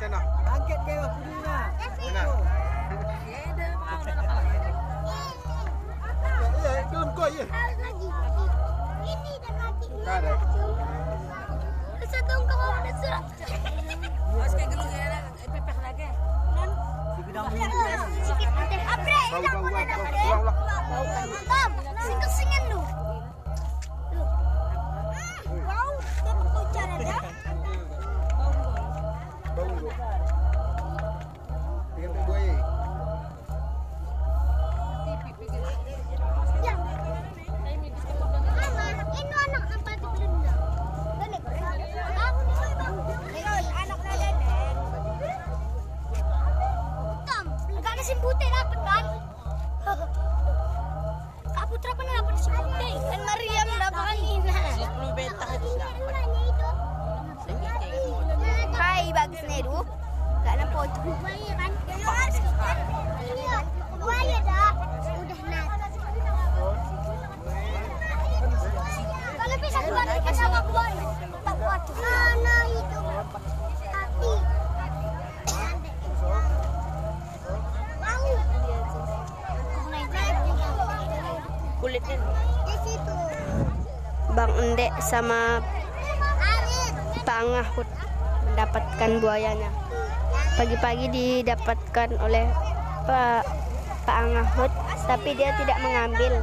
Tenang. Angkat ke punya. Tenang. Iya, belum kau ya. Ini dan mati. Ada. Satu kau ada surat. Mas kayak gelu ya, pepek lagi. Sikit deh. Abre, mantap. Sing-singan lu. Wow, tentu cara dah. Bau. Dengan buaya. Ya. Mama, ini anak apa tu belum? Nenek. Anak nenek. Tam, enggak ada simpute dapat kan? Kak Putra pernah dapat simpute. Kan Mariam dapat Nina. 10 beta itu. Hai, bagus Neru. Enggak ada foto. Buaya kan? Iya, buaya dah. Udah nak. Kalau bisa dibantukan sama buaya. Tak kuat. Mana itu? Hati. Bau. Kulitnya. Di situ. Bang Endek sama Arit. Pak Angahut mendapatkan buayanya. Pagi-pagi didapatkan oleh Pak Angahut, tapi dia tidak mengambil.